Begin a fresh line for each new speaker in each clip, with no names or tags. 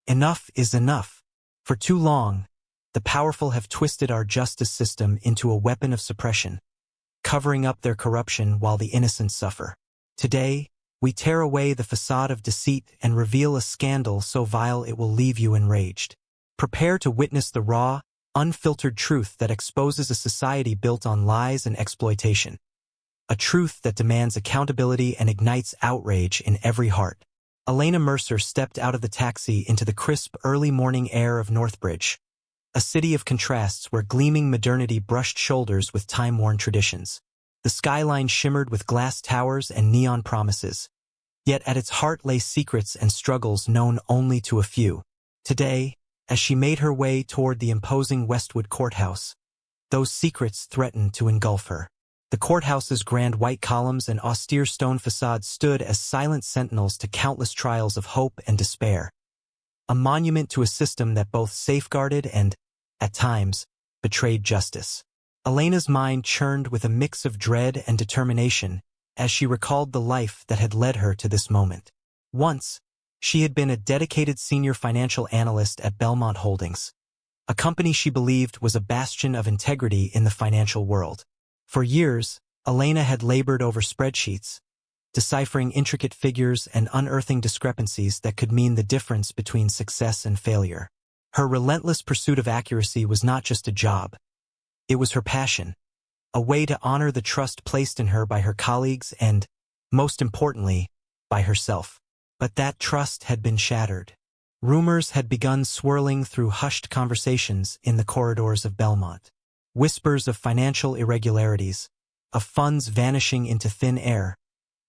Enough is enough. For too long, the powerful have twisted our justice system into a weapon of suppression, covering up their corruption while the innocent suffer. Today, we tear away the facade of deceit and reveal a scandal so vile it will leave you enraged. Prepare to witness the raw, unfiltered truth that exposes a society built on lies and exploitation. A truth that demands accountability and ignites outrage in every heart. Elena Mercer stepped out of the taxi into the crisp early morning air of Northbridge, a city of contrasts where gleaming modernity brushed shoulders with time-worn traditions. The skyline shimmered with glass towers and neon promises, yet at its heart lay secrets and struggles known only to a few. Today, as she made her way toward the imposing Westwood courthouse, those secrets threatened to engulf her. The courthouse's grand white columns and austere stone facade stood as silent sentinels to countless trials of hope and despair, a monument to a system that both safeguarded and, at times, betrayed justice. Elena's mind churned with a mix of dread and determination as she recalled the life that had led her to this moment. Once, she had been a dedicated senior financial analyst at Bellmont Holdings, a company she believed was a bastion of integrity in the financial world. For years, Elena had labored over spreadsheets, deciphering intricate figures and unearthing discrepancies that could mean the difference between success and failure. Her relentless pursuit of accuracy was not just a job. It was her passion, a way to honor the trust placed in her by her colleagues and, most importantly, by herself. But that trust had been shattered. Rumors had begun swirling through hushed conversations in the corridors of Bellmont. Whispers of financial irregularities, of funds vanishing into thin air,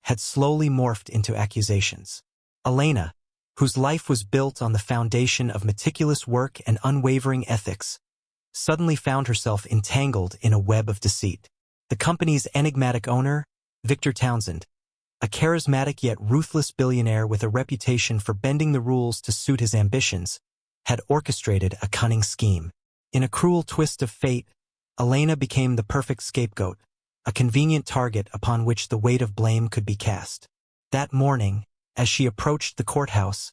had slowly morphed into accusations. Elena, whose life was built on the foundation of meticulous work and unwavering ethics, suddenly found herself entangled in a web of deceit. The company's enigmatic owner, Victor Townsend, a charismatic yet ruthless billionaire with a reputation for bending the rules to suit his ambitions, had orchestrated a cunning scheme. In a cruel twist of fate, Elena became the perfect scapegoat, a convenient target upon which the weight of blame could be cast. That morning, as she approached the courthouse,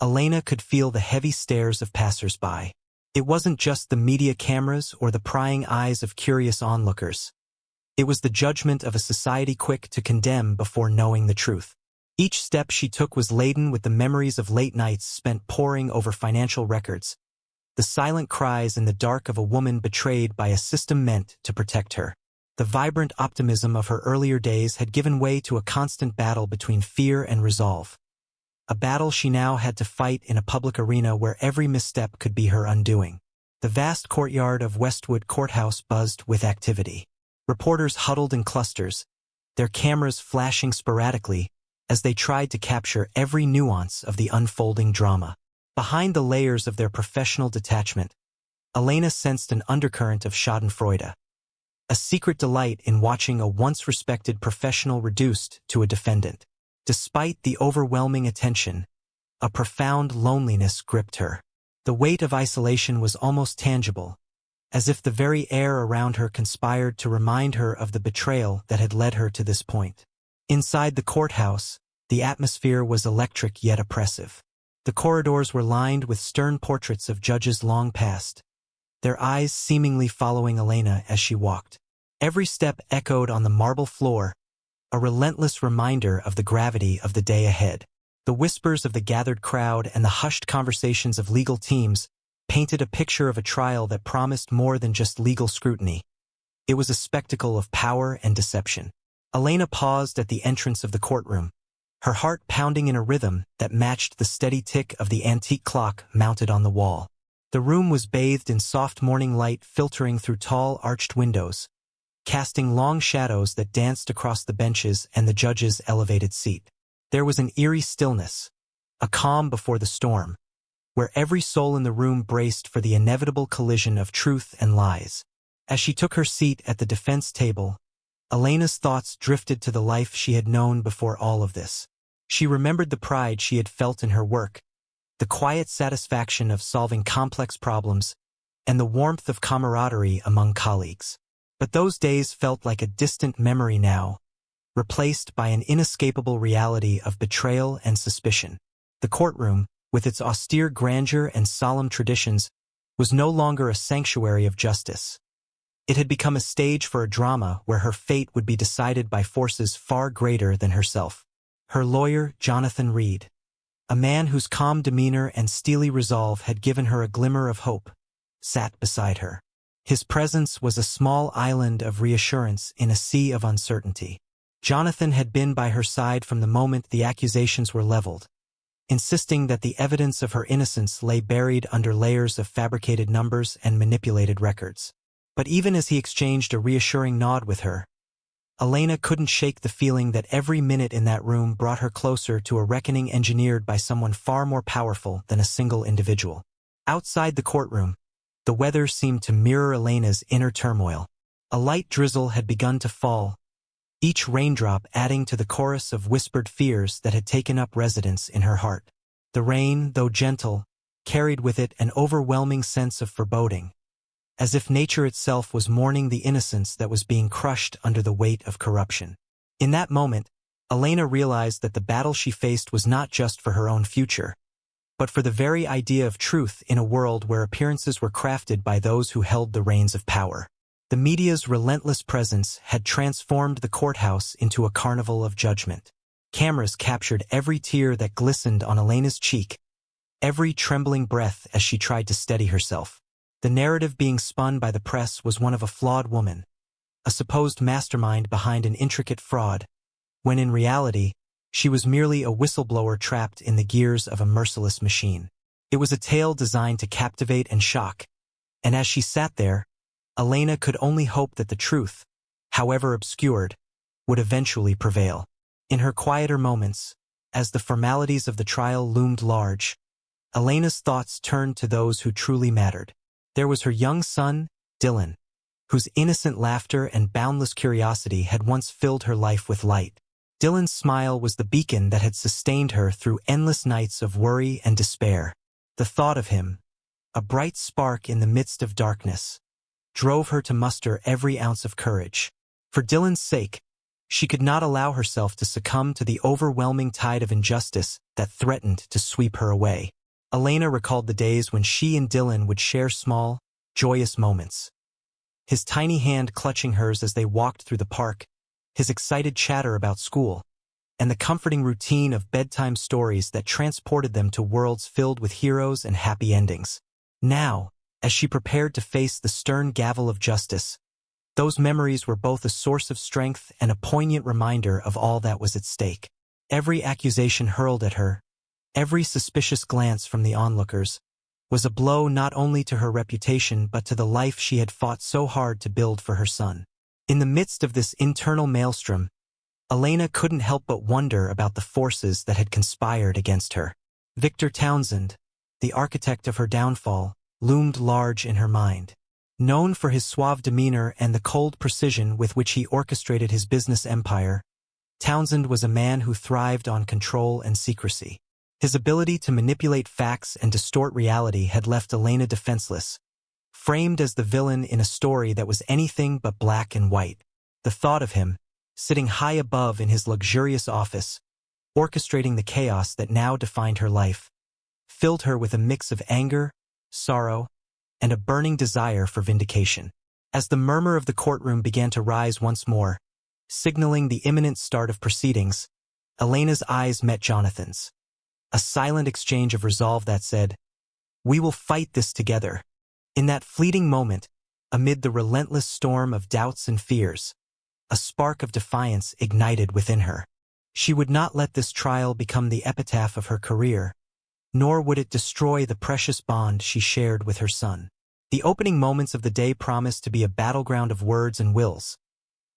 Elena could feel the heavy stares of passers-by. It wasn't just the media cameras or the prying eyes of curious onlookers. It was the judgment of a society quick to condemn before knowing the truth. Each step she took was laden with the memories of late nights spent poring over financial records, the silent cries in the dark of a woman betrayed by a system meant to protect her. The vibrant optimism of her earlier days had given way to a constant battle between fear and resolve. A battle she now had to fight in a public arena where every misstep could be her undoing. The vast courtyard of Westwood Courthouse buzzed with activity. Reporters huddled in clusters, their cameras flashing sporadically as they tried to capture every nuance of the unfolding drama. Behind the layers of their professional detachment, Elena sensed an undercurrent of schadenfreude, a secret delight in watching a once-respected professional reduced to a defendant. Despite the overwhelming attention, a profound loneliness gripped her. The weight of isolation was almost tangible, as if the very air around her conspired to remind her of the betrayal that had led her to this point. Inside the courthouse, the atmosphere was electric yet oppressive. The corridors were lined with stern portraits of judges long past, their eyes seemingly following Elena as she walked. Every step echoed on the marble floor, a relentless reminder of the gravity of the day ahead. The whispers of the gathered crowd and the hushed conversations of legal teams painted a picture of a trial that promised more than just legal scrutiny. It was a spectacle of power and deception. Elena paused at the entrance of the courtroom, her heart pounding in a rhythm that matched the steady tick of the antique clock mounted on the wall. The room was bathed in soft morning light filtering through tall, arched windows, casting long shadows that danced across the benches and the judge's elevated seat. There was an eerie stillness, a calm before the storm, where every soul in the room braced for the inevitable collision of truth and lies. As she took her seat at the defense table, Elena's thoughts drifted to the life she had known before all of this. She remembered the pride she had felt in her work, the quiet satisfaction of solving complex problems, and the warmth of camaraderie among colleagues. But those days felt like a distant memory now, replaced by an inescapable reality of betrayal and suspicion. The courtroom, with its austere grandeur and solemn traditions, was no longer a sanctuary of justice. It had become a stage for a drama where her fate would be decided by forces far greater than herself. Her lawyer, Jonathan Reed, a man whose calm demeanor and steely resolve had given her a glimmer of hope, sat beside her. His presence was a small island of reassurance in a sea of uncertainty. Jonathan had been by her side from the moment the accusations were leveled, insisting that the evidence of her innocence lay buried under layers of fabricated numbers and manipulated records. But even as he exchanged a reassuring nod with her, Elena couldn't shake the feeling that every minute in that room brought her closer to a reckoning engineered by someone far more powerful than a single individual. Outside the courtroom, the weather seemed to mirror Elena's inner turmoil. A light drizzle had begun to fall, each raindrop adding to the chorus of whispered fears that had taken up residence in her heart. The rain, though gentle, carried with it an overwhelming sense of foreboding, as if nature itself was mourning the innocence that was being crushed under the weight of corruption. In that moment, Elena realized that the battle she faced was not just for her own future, but for the very idea of truth in a world where appearances were crafted by those who held the reins of power. The media's relentless presence had transformed the courthouse into a carnival of judgment. Cameras captured every tear that glistened on Elena's cheek, every trembling breath as she tried to steady herself. The narrative being spun by the press was one of a flawed woman, a supposed mastermind behind an intricate fraud, when in reality, she was merely a whistleblower trapped in the gears of a merciless machine. It was a tale designed to captivate and shock, and as she sat there, Elena could only hope that the truth, however obscured, would eventually prevail. In her quieter moments, as the formalities of the trial loomed large, Elena's thoughts turned to those who truly mattered. There was her young son, Dylan, whose innocent laughter and boundless curiosity had once filled her life with light. Dylan's smile was the beacon that had sustained her through endless nights of worry and despair. The thought of him, a bright spark in the midst of darkness, drove her to muster every ounce of courage. For Dylan's sake, she could not allow herself to succumb to the overwhelming tide of injustice that threatened to sweep her away. Elena recalled the days when she and Dylan would share small, joyous moments. His tiny hand clutching hers as they walked through the park, his excited chatter about school, and the comforting routine of bedtime stories that transported them to worlds filled with heroes and happy endings. Now, as she prepared to face the stern gavel of justice, those memories were both a source of strength and a poignant reminder of all that was at stake. Every accusation hurled at her, every suspicious glance from the onlookers, was a blow not only to her reputation but to the life she had fought so hard to build for her son. In the midst of this internal maelstrom, Elena couldn't help but wonder about the forces that had conspired against her. Victor Townsend, the architect of her downfall, loomed large in her mind. Known for his suave demeanor and the cold precision with which he orchestrated his business empire, Townsend was a man who thrived on control and secrecy. His ability to manipulate facts and distort reality had left Elena defenseless, framed as the villain in a story that was anything but black and white. The thought of him, sitting high above in his luxurious office, orchestrating the chaos that now defined her life, filled her with a mix of anger, sorrow, and a burning desire for vindication. As the murmur of the courtroom began to rise once more, signaling the imminent start of proceedings, Elena's eyes met Jonathan's. A silent exchange of resolve that said, "We will fight this together." In that fleeting moment, amid the relentless storm of doubts and fears, a spark of defiance ignited within her. She would not let this trial become the epitaph of her career, nor would it destroy the precious bond she shared with her son. The opening moments of the day promised to be a battleground of words and wills,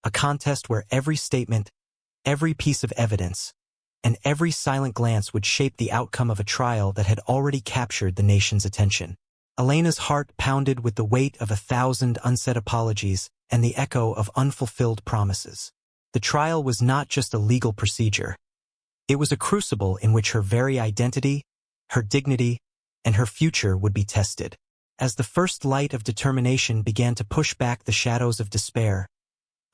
a contest where every statement, every piece of evidence, and every silent glance would shape the outcome of a trial that had already captured the nation's attention. Elena's heart pounded with the weight of 1,000 unsaid apologies and the echo of unfulfilled promises. The trial was not just a legal procedure. It was a crucible in which her very identity, her dignity, and her future would be tested. As the first light of determination began to push back the shadows of despair,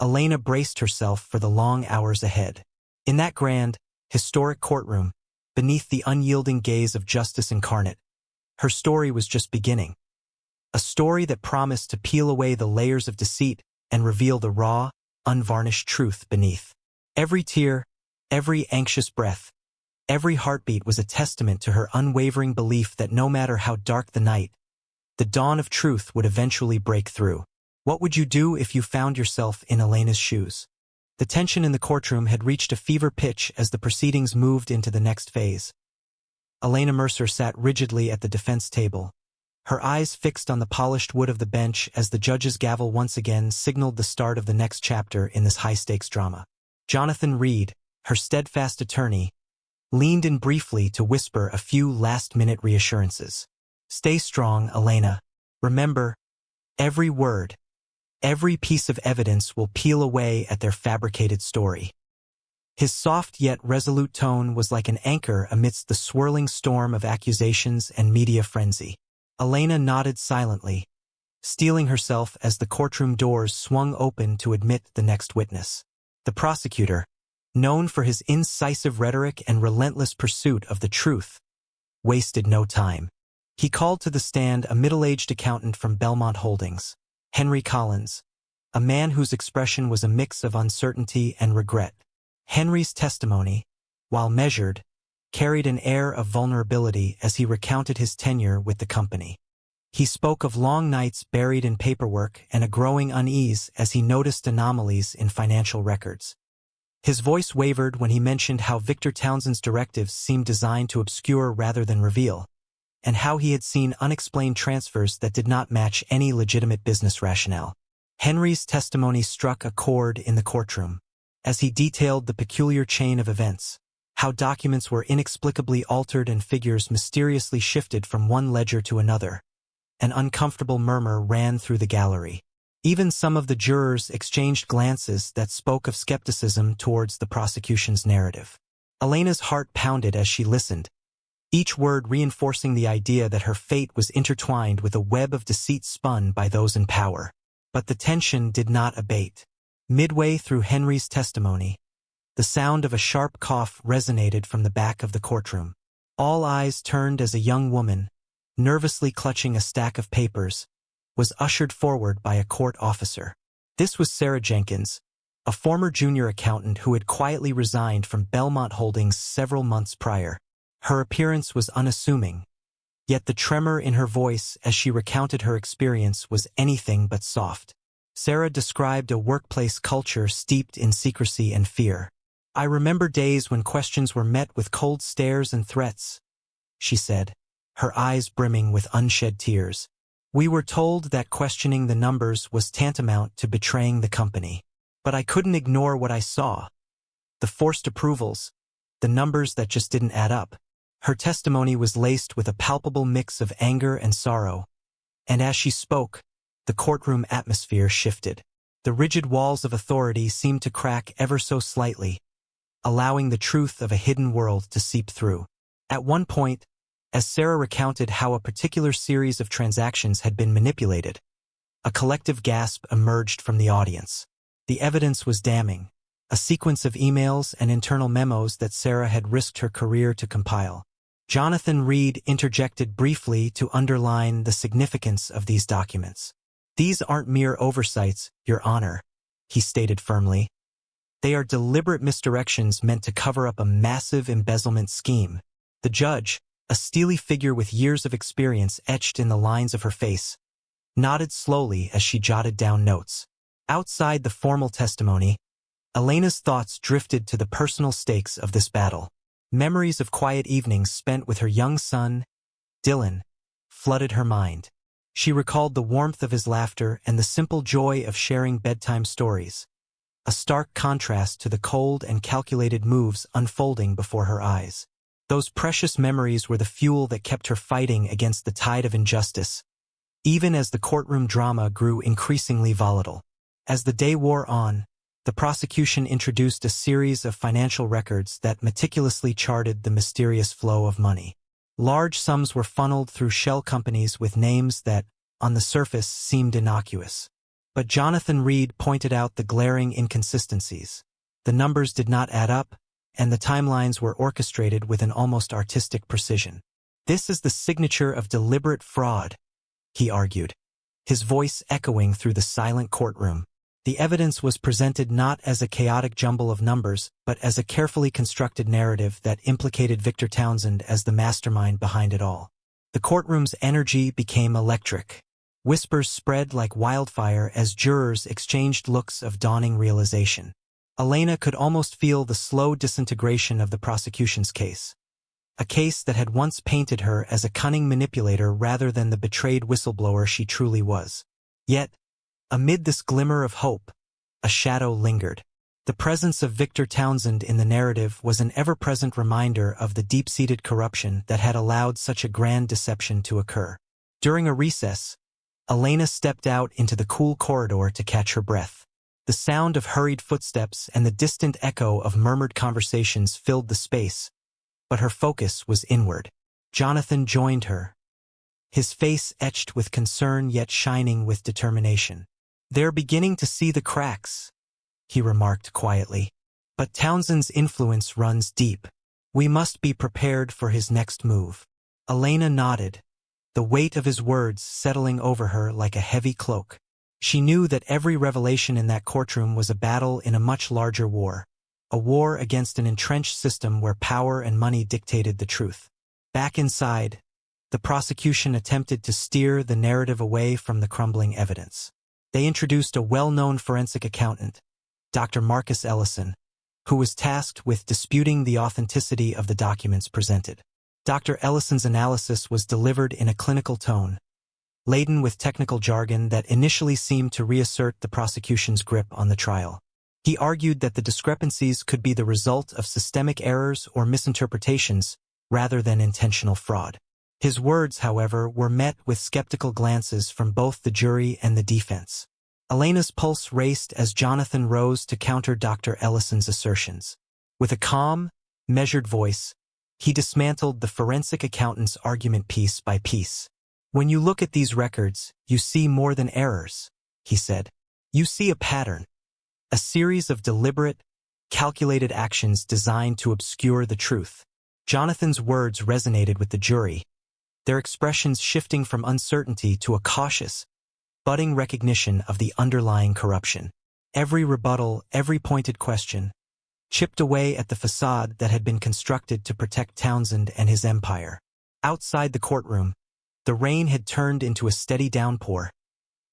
Elena braced herself for the long hours ahead. In that grand, historic courtroom, beneath the unyielding gaze of justice incarnate. Her story was just beginning. A story that promised to peel away the layers of deceit and reveal the raw, unvarnished truth beneath. Every tear, every anxious breath, every heartbeat was a testament to her unwavering belief that no matter how dark the night, the dawn of truth would eventually break through. What would you do if you found yourself in Elena's shoes? The tension in the courtroom had reached a fever pitch as the proceedings moved into the next phase. Elena Mercer sat rigidly at the defense table, her eyes fixed on the polished wood of the bench as the judge's gavel once again signaled the start of the next chapter in this high-stakes drama. Jonathan Reed, her steadfast attorney, leaned in briefly to whisper a few last-minute reassurances. "Stay strong, Elena. Remember, every word, every piece of evidence will peel away at their fabricated story." His soft yet resolute tone was like an anchor amidst the swirling storm of accusations and media frenzy. Elena nodded silently, steeling herself as the courtroom doors swung open to admit the next witness. The prosecutor, known for his incisive rhetoric and relentless pursuit of the truth, wasted no time. He called to the stand a middle-aged accountant from Bellmont Holdings, Henry Collins, a man whose expression was a mix of uncertainty and regret. Henry's testimony, while measured, carried an air of vulnerability as he recounted his tenure with the company. He spoke of long nights buried in paperwork and a growing unease as he noticed anomalies in financial records. His voice wavered when he mentioned how Victor Townsend's directives seemed designed to obscure rather than reveal, and how he had seen unexplained transfers that did not match any legitimate business rationale. Henry's testimony struck a chord in the courtroom, as he detailed the peculiar chain of events, how documents were inexplicably altered and figures mysteriously shifted from one ledger to another. An uncomfortable murmur ran through the gallery. Even some of the jurors exchanged glances that spoke of skepticism towards the prosecution's narrative. Elena's heart pounded as she listened, each word reinforcing the idea that her fate was intertwined with a web of deceit spun by those in power. But the tension did not abate. Midway through Henry's testimony, the sound of a sharp cough resonated from the back of the courtroom. All eyes turned as a young woman, nervously clutching a stack of papers, was ushered forward by a court officer. This was Sarah Jenkins, a former junior accountant who had quietly resigned from Bellmont Holdings several months prior. Her appearance was unassuming, yet the tremor in her voice as she recounted her experience was anything but soft. Sarah described a workplace culture steeped in secrecy and fear. "I remember days when questions were met with cold stares and threats," she said, her eyes brimming with unshed tears. "We were told that questioning the numbers was tantamount to betraying the company. But I couldn't ignore what I saw. The forced approvals, the numbers that just didn't add up." Her testimony was laced with a palpable mix of anger and sorrow, and as she spoke, the courtroom atmosphere shifted. The rigid walls of authority seemed to crack ever so slightly, allowing the truth of a hidden world to seep through. At one point, as Sarah recounted how a particular series of transactions had been manipulated, a collective gasp emerged from the audience. The evidence was damning, a sequence of emails and internal memos that Sarah had risked her career to compile. Jonathan Reed interjected briefly to underline the significance of these documents. "These aren't mere oversights, Your Honor," he stated firmly. "They are deliberate misdirections meant to cover up a massive embezzlement scheme." The judge, a steely figure with years of experience etched in the lines of her face, nodded slowly as she jotted down notes. Outside the formal testimony, Elena's thoughts drifted to the personal stakes of this battle. Memories of quiet evenings spent with her young son, Dylan, flooded her mind. She recalled the warmth of his laughter and the simple joy of sharing bedtime stories, a stark contrast to the cold and calculated moves unfolding before her eyes. Those precious memories were the fuel that kept her fighting against the tide of injustice, even as the courtroom drama grew increasingly volatile. As the day wore on, the prosecution introduced a series of financial records that meticulously charted the mysterious flow of money. Large sums were funneled through shell companies with names that, on the surface, seemed innocuous. But Jonathan Reed pointed out the glaring inconsistencies. The numbers did not add up, and the timelines were orchestrated with an almost artistic precision. "This is the signature of deliberate fraud," he argued, his voice echoing through the silent courtroom. The evidence was presented not as a chaotic jumble of numbers, but as a carefully constructed narrative that implicated Victor Townsend as the mastermind behind it all. The courtroom's energy became electric. Whispers spread like wildfire as jurors exchanged looks of dawning realization. Elena could almost feel the slow disintegration of the prosecution's case. A case that had once painted her as a cunning manipulator rather than the betrayed whistleblower she truly was. Yet, amid this glimmer of hope, a shadow lingered. The presence of Victor Townsend in the narrative was an ever-present reminder of the deep-seated corruption that had allowed such a grand deception to occur. During a recess, Elena stepped out into the cool corridor to catch her breath. The sound of hurried footsteps and the distant echo of murmured conversations filled the space, but her focus was inward. Jonathan joined her, his face etched with concern yet shining with determination. "They're beginning to see the cracks," he remarked quietly. "But Townsend's influence runs deep. We must be prepared for his next move." Elena nodded, the weight of his words settling over her like a heavy cloak. She knew that every revelation in that courtroom was a battle in a much larger war. A war against an entrenched system where power and money dictated the truth. Back inside, the prosecution attempted to steer the narrative away from the crumbling evidence. They introduced a well-known forensic accountant, Dr. Marcus Ellison, who was tasked with disputing the authenticity of the documents presented. Dr. Ellison's analysis was delivered in a clinical tone, laden with technical jargon that initially seemed to reassert the prosecution's grip on the trial. He argued that the discrepancies could be the result of systemic errors or misinterpretations rather than intentional fraud. His words, however, were met with skeptical glances from both the jury and the defense. Elena's pulse raced as Jonathan rose to counter Dr. Ellison's assertions. With a calm, measured voice, he dismantled the forensic accountant's argument piece by piece. "When you look at these records, you see more than errors," he said. "You see a pattern. A series of deliberate, calculated actions designed to obscure the truth." Jonathan's words resonated with the jury, their expressions shifting from uncertainty to a cautious, budding recognition of the underlying corruption. Every rebuttal, every pointed question, chipped away at the facade that had been constructed to protect Townsend and his empire. Outside the courtroom, the rain had turned into a steady downpour,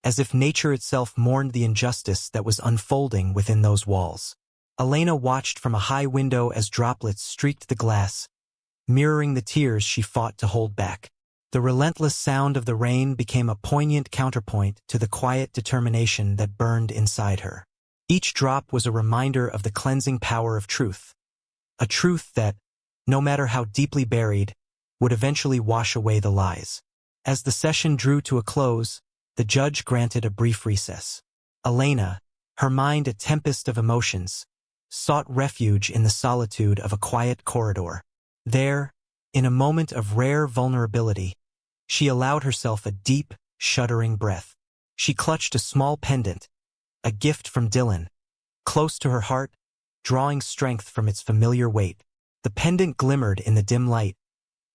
as if nature itself mourned the injustice that was unfolding within those walls. Elena watched from a high window as droplets streaked the glass, mirroring the tears she fought to hold back. The relentless sound of the rain became a poignant counterpoint to the quiet determination that burned inside her. Each drop was a reminder of the cleansing power of truth, a truth that, no matter how deeply buried, would eventually wash away the lies. As the session drew to a close, the judge granted a brief recess. Elena, her mind a tempest of emotions, sought refuge in the solitude of a quiet corridor. There, in a moment of rare vulnerability, she allowed herself a deep, shuddering breath. She clutched a small pendant, a gift from Dylan, close to her heart, drawing strength from its familiar weight. The pendant glimmered in the dim light,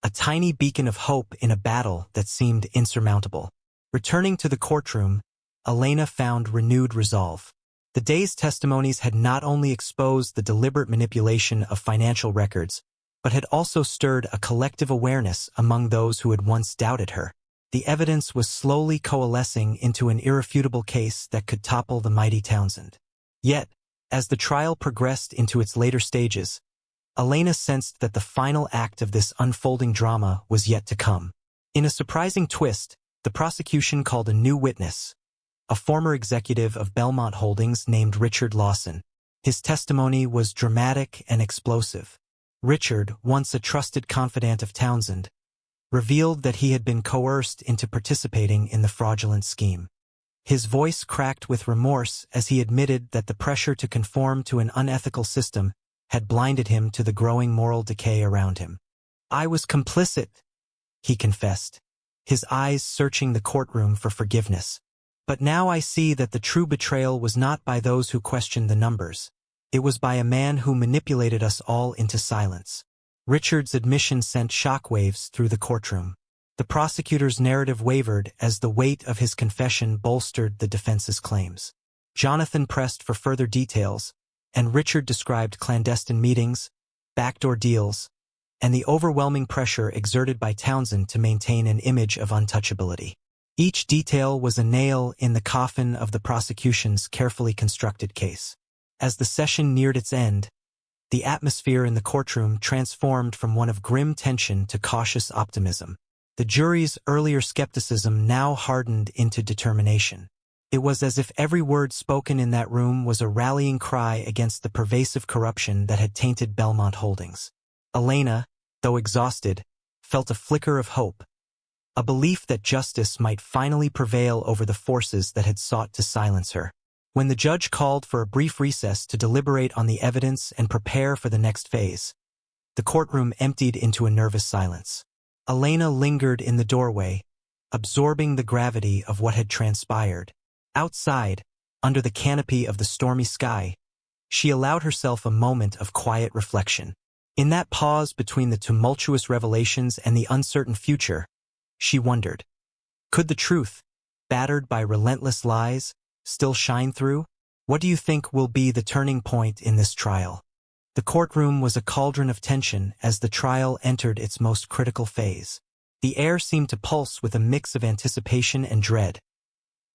a tiny beacon of hope in a battle that seemed insurmountable. Returning to the courtroom, Elena found renewed resolve. The day's testimonies had not only exposed the deliberate manipulation of financial records, but had also stirred a collective awareness among those who had once doubted her. The evidence was slowly coalescing into an irrefutable case that could topple the mighty Townsend. Yet, as the trial progressed into its later stages, Elena sensed that the final act of this unfolding drama was yet to come. In a surprising twist, the prosecution called a new witness, a former executive of Bellmont Holdings named Richard Lawson. His testimony was dramatic and explosive. Richard, once a trusted confidant of Townsend, revealed that he had been coerced into participating in the fraudulent scheme. His voice cracked with remorse as he admitted that the pressure to conform to an unethical system had blinded him to the growing moral decay around him. "I was complicit," he confessed, his eyes searching the courtroom for forgiveness. "But now I see that the true betrayal was not by those who questioned the numbers, It was by a man who manipulated us all into silence. Richard's admission sent shockwaves through the courtroom. The prosecutor's narrative wavered as the weight of his confession bolstered the defense's claims. Jonathan pressed for further details, and Richard described clandestine meetings, backdoor deals, and the overwhelming pressure exerted by Townsend to maintain an image of untouchability. Each detail was a nail in the coffin of the prosecution's carefully constructed case. As the session neared its end, the atmosphere in the courtroom transformed from one of grim tension to cautious optimism. The jury's earlier skepticism now hardened into determination. It was as if every word spoken in that room was a rallying cry against the pervasive corruption that had tainted Bellmont Holdings. Elena, though exhausted, felt a flicker of hope, a belief that justice might finally prevail over the forces that had sought to silence her. When the judge called for a brief recess to deliberate on the evidence and prepare for the next phase, the courtroom emptied into a nervous silence. Elena lingered in the doorway, absorbing the gravity of what had transpired. Outside, under the canopy of the stormy sky, she allowed herself a moment of quiet reflection. In that pause between the tumultuous revelations and the uncertain future, she wondered, could the truth, battered by relentless lies, still shine through? What do you think will be the turning point in this trial? The courtroom was a cauldron of tension as the trial entered its most critical phase. The air seemed to pulse with a mix of anticipation and dread.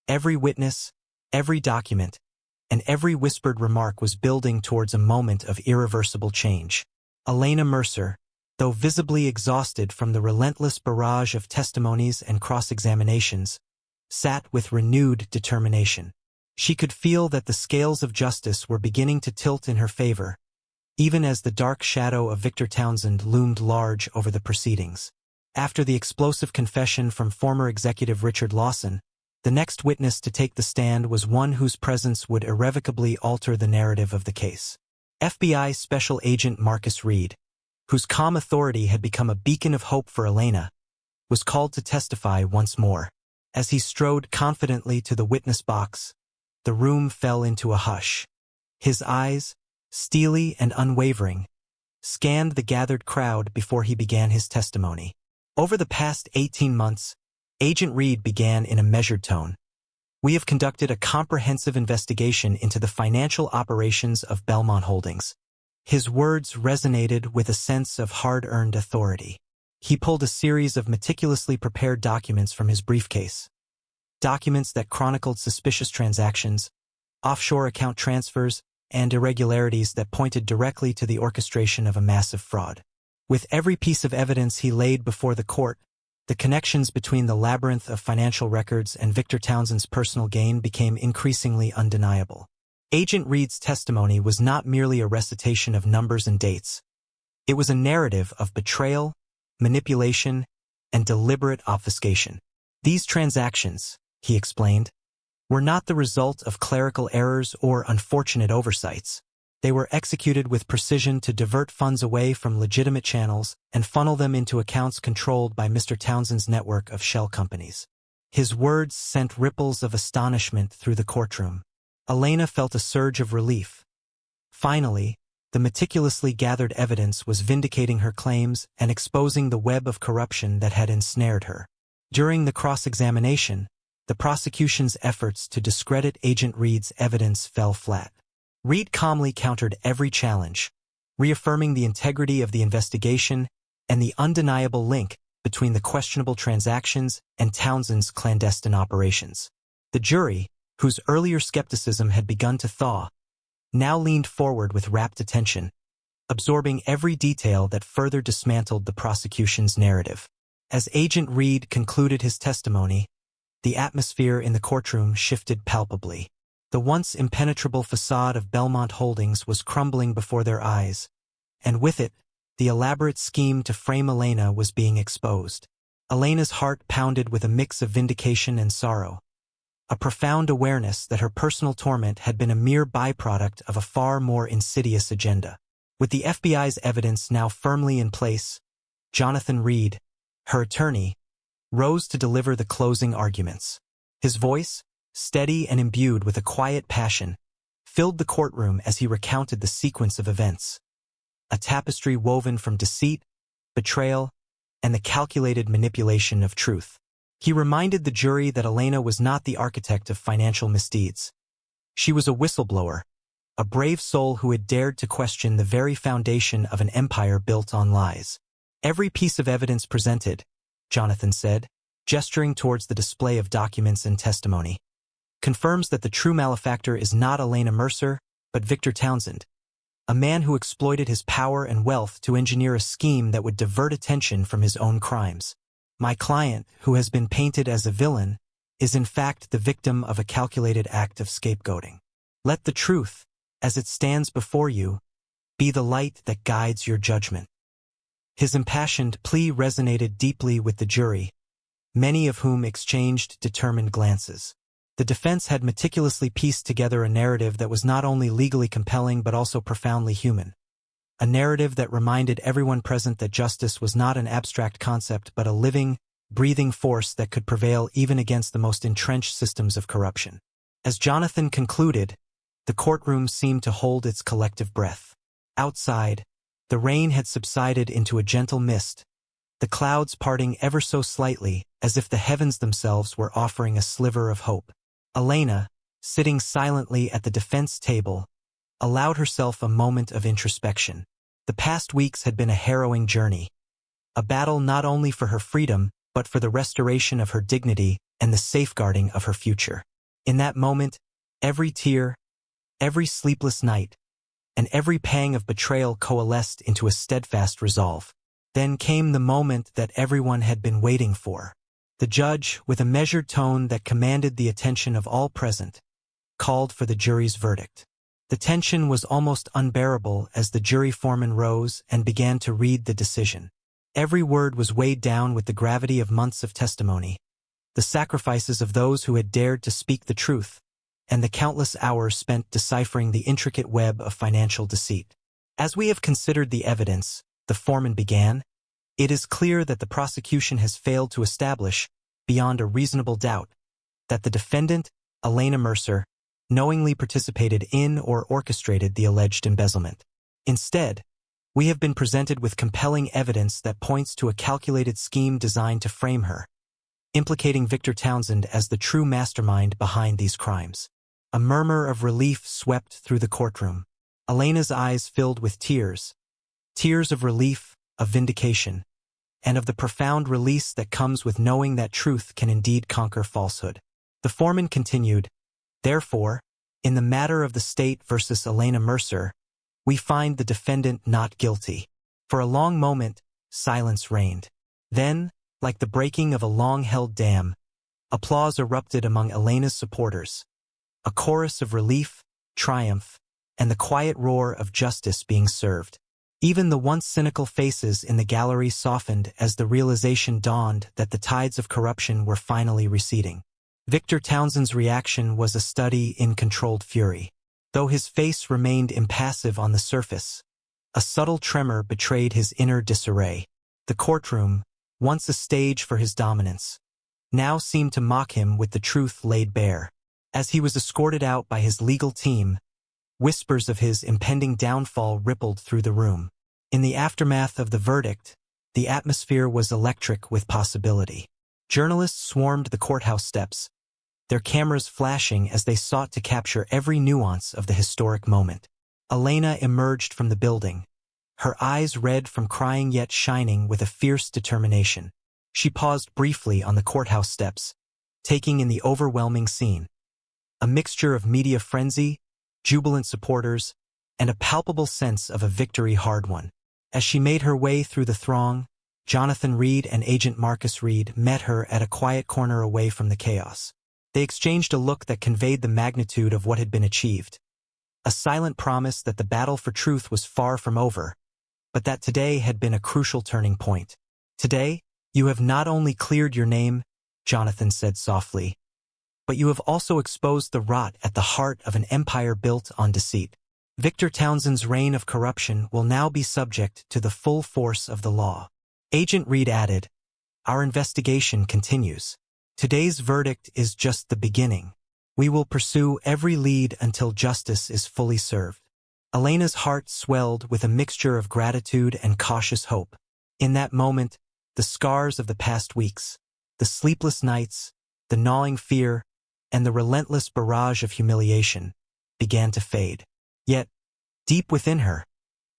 Every witness, every document, and every whispered remark was building towards a moment of irreversible change. Elena Mercer, though visibly exhausted from the relentless barrage of testimonies and cross-examinations, sat with renewed determination. She could feel that the scales of justice were beginning to tilt in her favor, even as the dark shadow of Victor Townsend loomed large over the proceedings. After the explosive confession from former executive Richard Lawson, the next witness to take the stand was one whose presence would irrevocably alter the narrative of the case. FBI Special Agent Marcus Reed, whose calm authority had become a beacon of hope for Elena, was called to testify once more. As he strode confidently to the witness box, the room fell into a hush. His eyes, steely and unwavering, scanned the gathered crowd before he began his testimony. Over the past 18 months, Agent Reed began in a measured tone. We have conducted a comprehensive investigation into the financial operations of Bellmont Holdings. His words resonated with a sense of hard-earned authority. He pulled a series of meticulously prepared documents from his briefcase. Documents that chronicled suspicious transactions, offshore account transfers, and irregularities that pointed directly to the orchestration of a massive fraud. With every piece of evidence he laid before the court, the connections between the labyrinth of financial records and Victor Townsend's personal gain became increasingly undeniable. Agent Reed's testimony was not merely a recitation of numbers and dates. It was a narrative of betrayal, manipulation, and deliberate obfuscation. These transactions, he explained, were not the result of clerical errors or unfortunate oversights. They were executed with precision to divert funds away from legitimate channels and funnel them into accounts controlled by Mr. Townsend's network of shell companies. His words sent ripples of astonishment through the courtroom. Elena felt a surge of relief. Finally, the meticulously gathered evidence was vindicating her claims and exposing the web of corruption that had ensnared her. During the cross-examination, the prosecution's efforts to discredit Agent Reed's evidence fell flat. Reed calmly countered every challenge, reaffirming the integrity of the investigation and the undeniable link between the questionable transactions and Townsend's clandestine operations. The jury, whose earlier skepticism had begun to thaw, now leaned forward with rapt attention, absorbing every detail that further dismantled the prosecution's narrative. As Agent Reed concluded his testimony, the atmosphere in the courtroom shifted palpably. The once impenetrable facade of Bellmont Holdings was crumbling before their eyes, and with it, the elaborate scheme to frame Elena was being exposed. Elena's heart pounded with a mix of vindication and sorrow, a profound awareness that her personal torment had been a mere byproduct of a far more insidious agenda. With the FBI's evidence now firmly in place, Jonathan Reed, her attorney, rose to deliver the closing arguments. His voice, steady and imbued with a quiet passion, filled the courtroom as he recounted the sequence of events. A tapestry woven from deceit, betrayal, and the calculated manipulation of truth. He reminded the jury that Elena was not the architect of financial misdeeds. She was a whistleblower, a brave soul who had dared to question the very foundation of an empire built on lies. Every piece of evidence presented, Jonathan said, gesturing towards the display of documents and testimony, confirms that the true malefactor is not Elena Mercer, but Victor Townsend, a man who exploited his power and wealth to engineer a scheme that would divert attention from his own crimes. My client, who has been painted as a villain, is in fact the victim of a calculated act of scapegoating. Let the truth, as it stands before you, be the light that guides your judgment. His impassioned plea resonated deeply with the jury, many of whom exchanged determined glances. The defense had meticulously pieced together a narrative that was not only legally compelling but also profoundly human. A narrative that reminded everyone present that justice was not an abstract concept but a living, breathing force that could prevail even against the most entrenched systems of corruption. As Jonathan concluded, the courtroom seemed to hold its collective breath. Outside, the rain had subsided into a gentle mist, the clouds parting ever so slightly, as if the heavens themselves were offering a sliver of hope. Elena, sitting silently at the defense table, allowed herself a moment of introspection. The past weeks had been a harrowing journey, a battle not only for her freedom, but for the restoration of her dignity and the safeguarding of her future. In that moment, every tear, every sleepless night, and every pang of betrayal coalesced into a steadfast resolve. Then came the moment that everyone had been waiting for. The judge, with a measured tone that commanded the attention of all present, called for the jury's verdict. The tension was almost unbearable as the jury foreman rose and began to read the decision. Every word was weighed down with the gravity of months of testimony, the sacrifices of those who had dared to speak the truth, and the countless hours spent deciphering the intricate web of financial deceit. As we have considered the evidence, the foreman began, it is clear that the prosecution has failed to establish, beyond a reasonable doubt, that the defendant, Elena Mercer, knowingly participated in or orchestrated the alleged embezzlement. Instead, we have been presented with compelling evidence that points to a calculated scheme designed to frame her, implicating Victor Townsend as the true mastermind behind these crimes. A murmur of relief swept through the courtroom. Elena's eyes filled with tears, tears of relief, of vindication, and of the profound release that comes with knowing that truth can indeed conquer falsehood. The foreman continued, therefore, in the matter of the state versus Elena Mercer, we find the defendant not guilty. For a long moment, silence reigned. Then, like the breaking of a long-held dam, applause erupted among Elena's supporters, a chorus of relief, triumph, and the quiet roar of justice being served. Even the once cynical faces in the gallery softened as the realization dawned that the tides of corruption were finally receding. Victor Townsend's reaction was a study in controlled fury. Though his face remained impassive on the surface, a subtle tremor betrayed his inner disarray. The courtroom, once a stage for his dominance, now seemed to mock him with the truth laid bare. As he was escorted out by his legal team, whispers of his impending downfall rippled through the room. In the aftermath of the verdict, the atmosphere was electric with possibility. Journalists swarmed the courthouse steps, their cameras flashing as they sought to capture every nuance of the historic moment. Elena emerged from the building, her eyes red from crying yet shining with a fierce determination. She paused briefly on the courthouse steps, taking in the overwhelming scene. A mixture of media frenzy, jubilant supporters, and a palpable sense of a victory hard won. As she made her way through the throng, Jonathan Reed and Agent Marcus Reed met her at a quiet corner away from the chaos. They exchanged a look that conveyed the magnitude of what had been achieved. A silent promise that the battle for truth was far from over, but that today had been a crucial turning point. Today, you have not only cleared your name, Jonathan said softly, but you have also exposed the rot at the heart of an empire built on deceit. Victor Townsend's reign of corruption will now be subject to the full force of the law. Agent Reed added, our investigation continues. Today's verdict is just the beginning. We will pursue every lead until justice is fully served. Elena's heart swelled with a mixture of gratitude and cautious hope. In that moment, the scars of the past weeks, the sleepless nights, the gnawing fear, and the relentless barrage of humiliation began to fade. Yet, deep within her,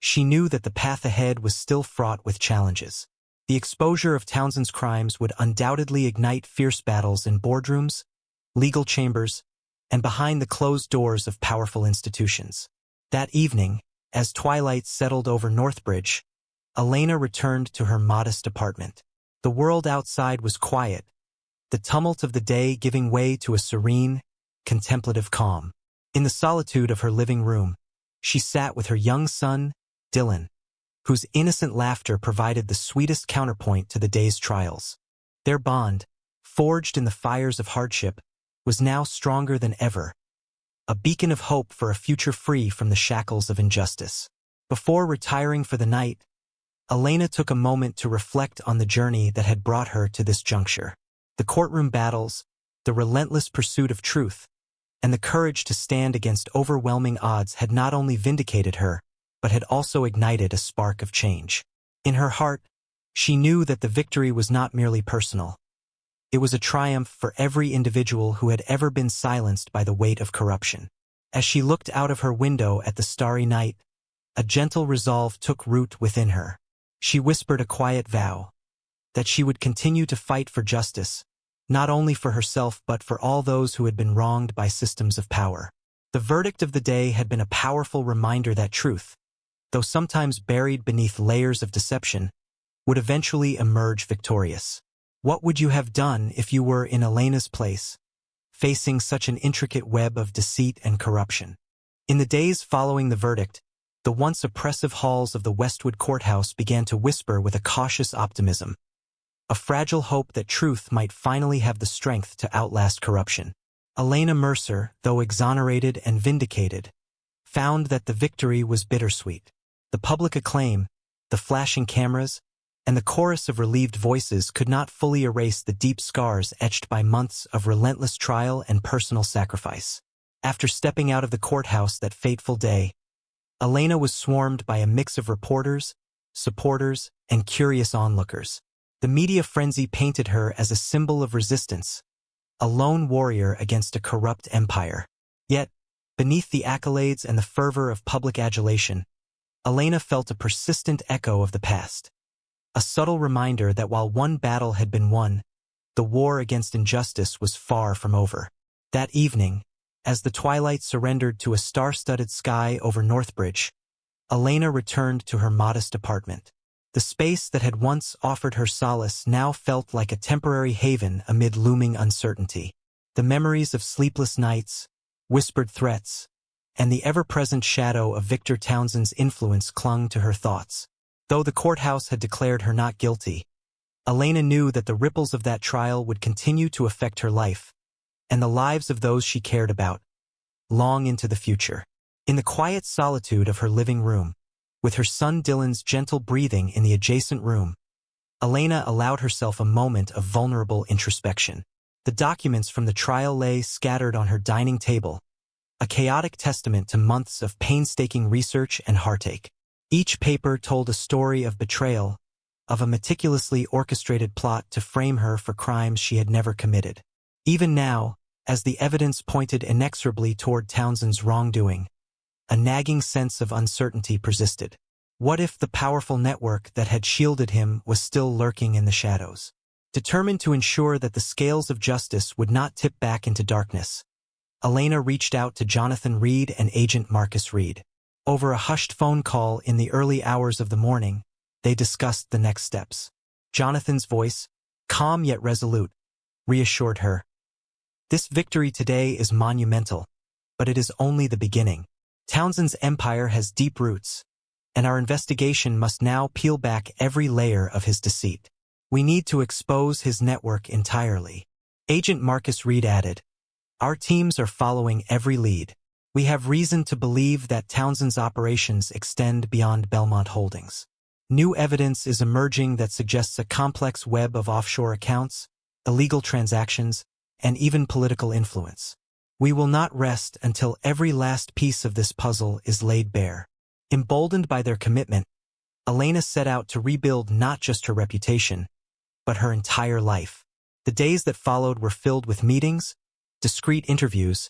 she knew that the path ahead was still fraught with challenges. The exposure of Townsend's crimes would undoubtedly ignite fierce battles in boardrooms, legal chambers, and behind the closed doors of powerful institutions. That evening, as twilight settled over Northbridge, Elena returned to her modest apartment. The world outside was quiet, the tumult of the day giving way to a serene, contemplative calm. In the solitude of her living room, she sat with her young son, Dylan, whose innocent laughter provided the sweetest counterpoint to the day's trials. Their bond, forged in the fires of hardship, was now stronger than ever, a beacon of hope for a future free from the shackles of injustice. Before retiring for the night, Elena took a moment to reflect on the journey that had brought her to this juncture. The courtroom battles, the relentless pursuit of truth, and the courage to stand against overwhelming odds had not only vindicated her, but had also ignited a spark of change. In her heart, she knew that the victory was not merely personal. It was a triumph for every individual who had ever been silenced by the weight of corruption. As she looked out of her window at the starry night, a gentle resolve took root within her. She whispered a quiet vow that she would continue to fight for justice, not only for herself but for all those who had been wronged by systems of power. The verdict of the day had been a powerful reminder that truth, though sometimes buried beneath layers of deception, would eventually emerge victorious. What would you have done if you were in Elena's place, facing such an intricate web of deceit and corruption? In the days following the verdict, the once oppressive halls of the Westwood courthouse began to whisper with a cautious optimism, a fragile hope that truth might finally have the strength to outlast corruption. Elena Mercer, though exonerated and vindicated, found that the victory was bittersweet. The public acclaim, the flashing cameras, and the chorus of relieved voices could not fully erase the deep scars etched by months of relentless trial and personal sacrifice. After stepping out of the courthouse that fateful day, Elena was swarmed by a mix of reporters, supporters, and curious onlookers. The media frenzy painted her as a symbol of resistance, a lone warrior against a corrupt empire. Yet, beneath the accolades and the fervor of public adulation, Elena felt a persistent echo of the past. A subtle reminder that while one battle had been won, the war against injustice was far from over. That evening, as the twilight surrendered to a star-studded sky over Northbridge, Elena returned to her modest apartment. The space that had once offered her solace now felt like a temporary haven amid looming uncertainty. The memories of sleepless nights, whispered threats, and the ever-present shadow of Victor Townsend's influence clung to her thoughts. Though the courthouse had declared her not guilty, Elena knew that the ripples of that trial would continue to affect her life, and the lives of those she cared about, long into the future. In the quiet solitude of her living room, with her son Dylan's gentle breathing in the adjacent room, Elena allowed herself a moment of vulnerable introspection. The documents from the trial lay scattered on her dining table, a chaotic testament to months of painstaking research and heartache. Each paper told a story of betrayal, of a meticulously orchestrated plot to frame her for crimes she had never committed. Even now, as the evidence pointed inexorably toward Townsend's wrongdoing, a nagging sense of uncertainty persisted. What if the powerful network that had shielded him was still lurking in the shadows? Determined to ensure that the scales of justice would not tip back into darkness, Elena reached out to Jonathan Reed and Agent Marcus Reed. Over a hushed phone call in the early hours of the morning, they discussed the next steps. Jonathan's voice, calm yet resolute, reassured her. This victory today is monumental, but it is only the beginning. Townsend's empire has deep roots, and our investigation must now peel back every layer of his deceit. We need to expose his network entirely. Agent Marcus Reed added, our teams are following every lead. We have reason to believe that Townsend's operations extend beyond Bellmont Holdings. New evidence is emerging that suggests a complex web of offshore accounts, illegal transactions, and even political influence. We will not rest until every last piece of this puzzle is laid bare. Emboldened by their commitment, Elena set out to rebuild not just her reputation, but her entire life. The days that followed were filled with meetings, discreet interviews,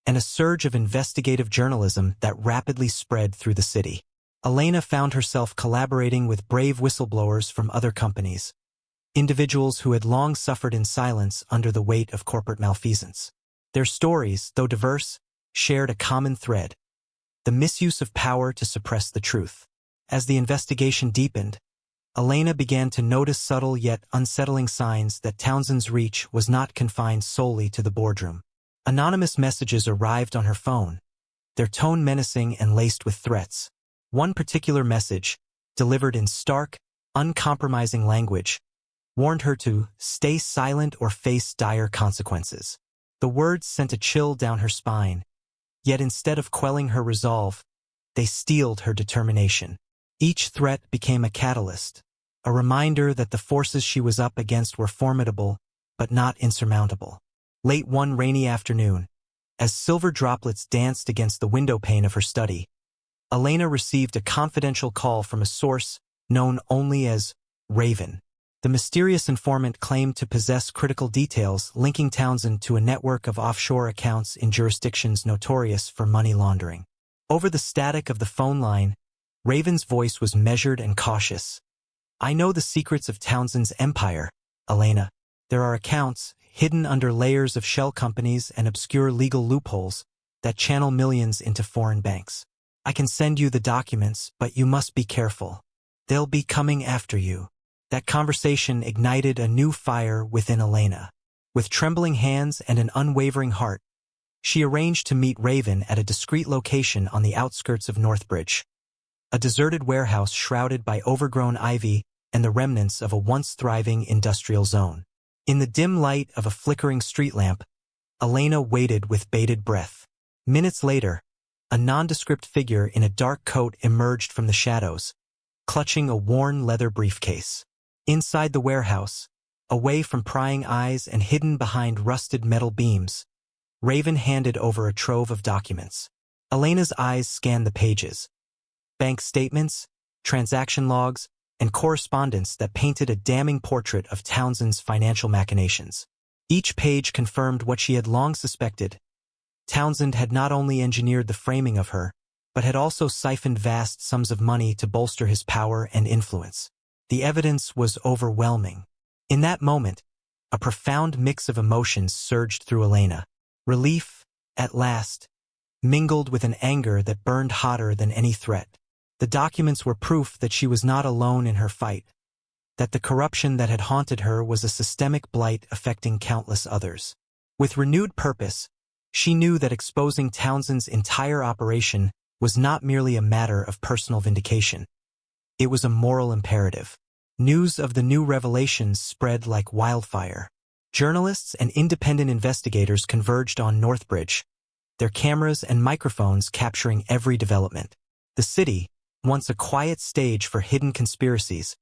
and a surge of investigative journalism that rapidly spread through the city. Elena found herself collaborating with brave whistleblowers from other companies, individuals who had long suffered in silence under the weight of corporate malfeasance. Their stories, though diverse, shared a common thread: the misuse of power to suppress the truth. As the investigation deepened, Elena began to notice subtle yet unsettling signs that Townsend's reach was not confined solely to the boardroom. Anonymous messages arrived on her phone, their tone menacing and laced with threats. One particular message, delivered in stark, uncompromising language, warned her to stay silent or face dire consequences. The words sent a chill down her spine, yet instead of quelling her resolve, they steeled her determination. Each threat became a catalyst, a reminder that the forces she was up against were formidable, but not insurmountable. Late one rainy afternoon, as silver droplets danced against the window pane of her study, Elena received a confidential call from a source known only as Raven. The mysterious informant claimed to possess critical details linking Townsend to a network of offshore accounts in jurisdictions notorious for money laundering. Over the static of the phone line, Raven's voice was measured and cautious. "I know the secrets of Townsend's empire, Elena. There are accounts, hidden under layers of shell companies and obscure legal loopholes, that channel millions into foreign banks. I can send you the documents, but you must be careful. They'll be coming after you." That conversation ignited a new fire within Elena. With trembling hands and an unwavering heart, she arranged to meet Raven at a discreet location on the outskirts of Northbridge, a deserted warehouse shrouded by overgrown ivy and the remnants of a once-thriving industrial zone. In the dim light of a flickering street lamp, Elena waited with bated breath. Minutes later, a nondescript figure in a dark coat emerged from the shadows, clutching a worn leather briefcase. Inside the warehouse, away from prying eyes and hidden behind rusted metal beams, Raven handed over a trove of documents. Elena's eyes scanned the pages: bank statements, transaction logs, and correspondence that painted a damning portrait of Townsend's financial machinations. Each page confirmed what she had long suspected. Townsend had not only engineered the framing of her, but had also siphoned vast sums of money to bolster his power and influence. The evidence was overwhelming. In that moment, a profound mix of emotions surged through Elena. Relief, at last, mingled with an anger that burned hotter than any threat. The documents were proof that she was not alone in her fight, that the corruption that had haunted her was a systemic blight affecting countless others. With renewed purpose, she knew that exposing Townsend's entire operation was not merely a matter of personal vindication. It was a moral imperative. News of the new revelations spread like wildfire. Journalists and independent investigators converged on Northbridge, their cameras and microphones capturing every development. The city, once a quiet stage for hidden conspiracies,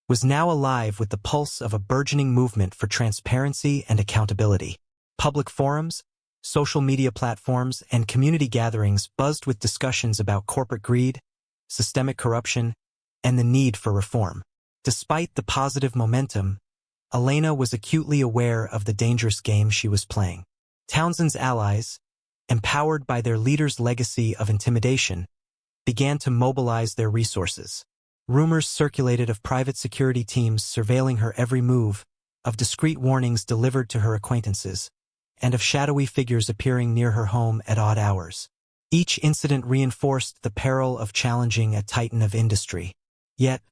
was now alive with the pulse of a burgeoning movement for transparency and accountability. Public forums, social media platforms, and community gatherings buzzed with discussions about corporate greed, systemic corruption, and the need for reform. Despite the positive momentum, Elena was acutely aware of the dangerous game she was playing. Townsend's allies, empowered by their leader's legacy of intimidation, began to mobilize their resources. Rumors circulated of private security teams surveilling her every move, of discreet warnings delivered to her acquaintances, and of shadowy figures appearing near her home at odd hours. Each incident reinforced the peril of challenging a titan of industry. Yet,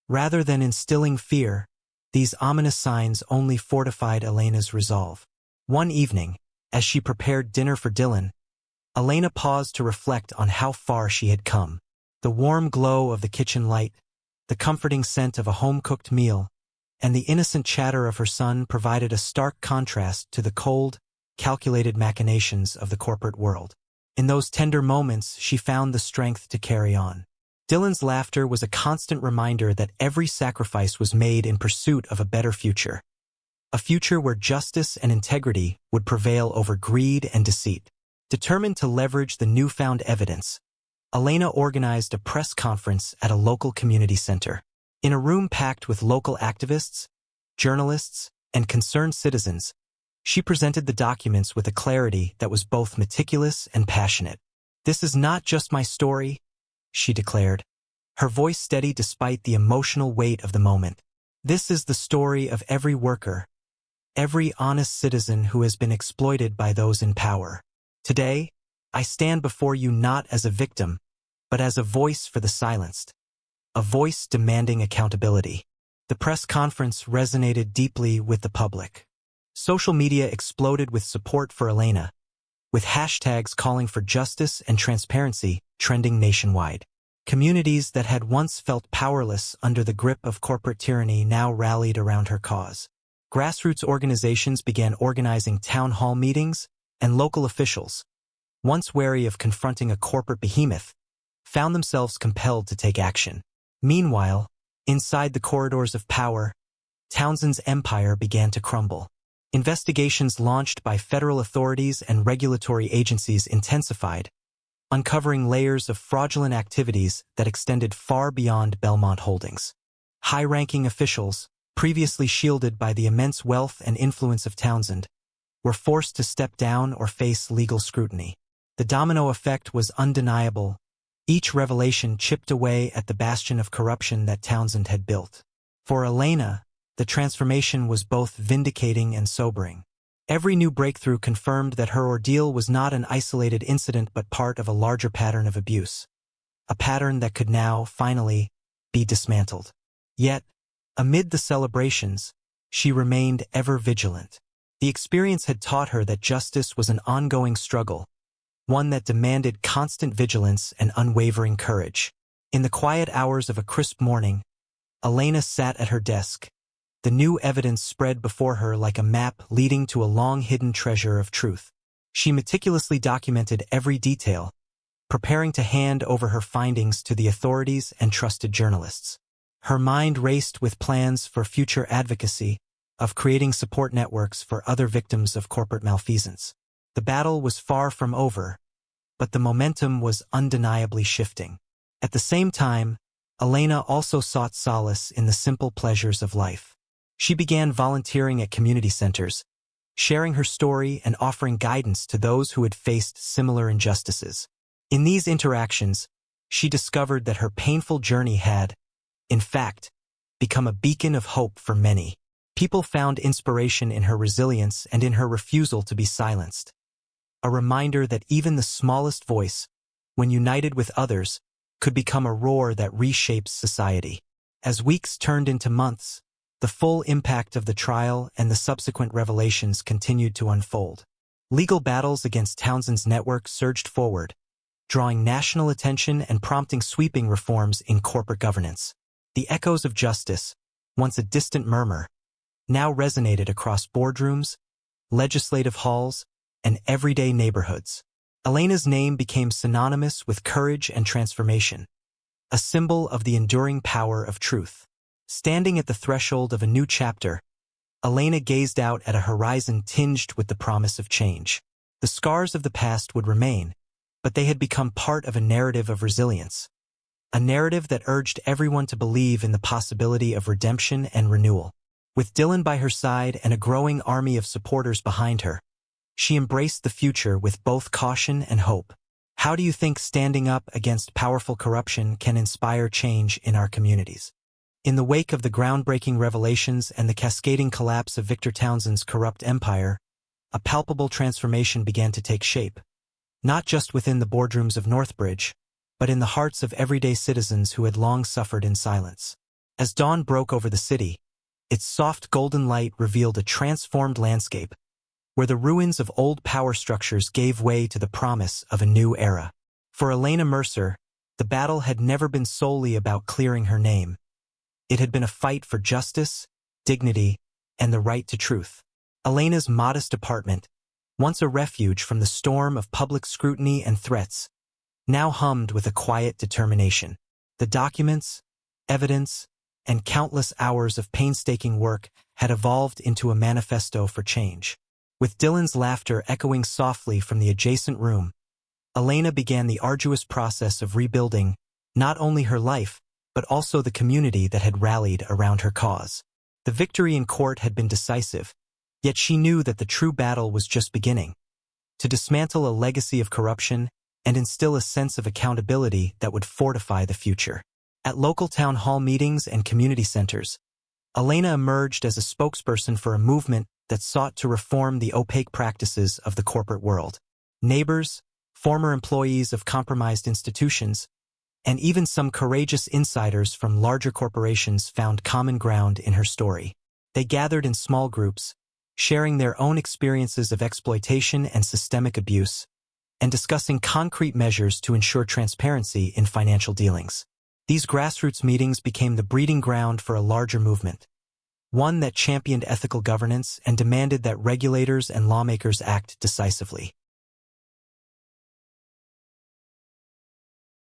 rather than instilling fear, these ominous signs only fortified Elena's resolve. One evening, as she prepared dinner for Dylan, Elena paused to reflect on how far she had come. The warm glow of the kitchen light, the comforting scent of a home-cooked meal, and the innocent chatter of her son provided a stark contrast to the cold, calculated machinations of the corporate world. In those tender moments, she found the strength to carry on. Dylan's laughter was a constant reminder that every sacrifice was made in pursuit of a better future. A future where justice and integrity would prevail over greed and deceit. Determined to leverage the newfound evidence, Elena organized a press conference at a local community center. In a room packed with local activists, journalists, and concerned citizens, she presented the documents with a clarity that was both meticulous and passionate. "This is not just my story," she declared, her voice steady despite the emotional weight of the moment. "This is the story of every worker, every honest citizen who has been exploited by those in power. Today, I stand before you not as a victim, but as a voice for the silenced, a voice demanding accountability." The press conference resonated deeply with the public. Social media exploded with support for Elena, with hashtags calling for justice and transparency trending nationwide. Communities that had once felt powerless under the grip of corporate tyranny now rallied around her cause. Grassroots organizations began organizing town hall meetings, and local officials, once wary of confronting a corporate behemoth, found themselves compelled to take action. Meanwhile, inside the corridors of power, Townsend's empire began to crumble. Investigations launched by federal authorities and regulatory agencies intensified, uncovering layers of fraudulent activities that extended far beyond Bellmont Holdings. High-ranking officials, previously shielded by the immense wealth and influence of Townsend, were forced to step down or face legal scrutiny. The domino effect was undeniable. Each revelation chipped away at the bastion of corruption that Townsend had built. For Elena, the transformation was both vindicating and sobering. Every new breakthrough confirmed that her ordeal was not an isolated incident but part of a larger pattern of abuse. A pattern that could now, finally, be dismantled. Yet, amid the celebrations, she remained ever vigilant. The experience had taught her that justice was an ongoing struggle, one that demanded constant vigilance and unwavering courage. In the quiet hours of a crisp morning, Elena sat at her desk. The new evidence spread before her like a map leading to a long-hidden treasure of truth. She meticulously documented every detail, preparing to hand over her findings to the authorities and trusted journalists. Her mind raced with plans for future advocacy, of creating support networks for other victims of corporate malfeasance. The battle was far from over, but the momentum was undeniably shifting. At the same time, Elena also sought solace in the simple pleasures of life. She began volunteering at community centers, sharing her story and offering guidance to those who had faced similar injustices. In these interactions, she discovered that her painful journey had, in fact, become a beacon of hope for many. People found inspiration in her resilience and in her refusal to be silenced. A reminder that even the smallest voice, when united with others, could become a roar that reshapes society. As weeks turned into months, the full impact of the trial and the subsequent revelations continued to unfold. Legal battles against Townsend's network surged forward, drawing national attention and prompting sweeping reforms in corporate governance. The echoes of justice, once a distant murmur, now resonated across boardrooms, legislative halls, and everyday neighborhoods. Elena's name became synonymous with courage and transformation, a symbol of the enduring power of truth. Standing at the threshold of a new chapter, Elena gazed out at a horizon tinged with the promise of change. The scars of the past would remain, but they had become part of a narrative of resilience, a narrative that urged everyone to believe in the possibility of redemption and renewal. With Dylan by her side and a growing army of supporters behind her, she embraced the future with both caution and hope. How do you think standing up against powerful corruption can inspire change in our communities? In the wake of the groundbreaking revelations and the cascading collapse of Victor Townsend's corrupt empire, a palpable transformation began to take shape, not just within the boardrooms of Northbridge, but in the hearts of everyday citizens who had long suffered in silence. As dawn broke over the city, its soft golden light revealed a transformed landscape, where the ruins of old power structures gave way to the promise of a new era. For Elena Mercer, the battle had never been solely about clearing her name. It had been a fight for justice, dignity, and the right to truth. Elena's modest apartment, once a refuge from the storm of public scrutiny and threats, now hummed with a quiet determination. The documents, evidence, and countless hours of painstaking work had evolved into a manifesto for change. With Dylan's laughter echoing softly from the adjacent room, Elena began the arduous process of rebuilding not only her life, but also the community that had rallied around her cause. The victory in court had been decisive, yet she knew that the true battle was just beginning. To dismantle a legacy of corruption and instill a sense of accountability that would fortify the future. At local town hall meetings and community centers, Elena emerged as a spokesperson for a movement that sought to reform the opaque practices of the corporate world. Neighbors, former employees of compromised institutions, and even some courageous insiders from larger corporations found common ground in her story. They gathered in small groups, sharing their own experiences of exploitation and systemic abuse, and discussing concrete measures to ensure transparency in financial dealings. These grassroots meetings became the breeding ground for a larger movement, one that championed ethical governance and demanded that regulators and lawmakers act decisively.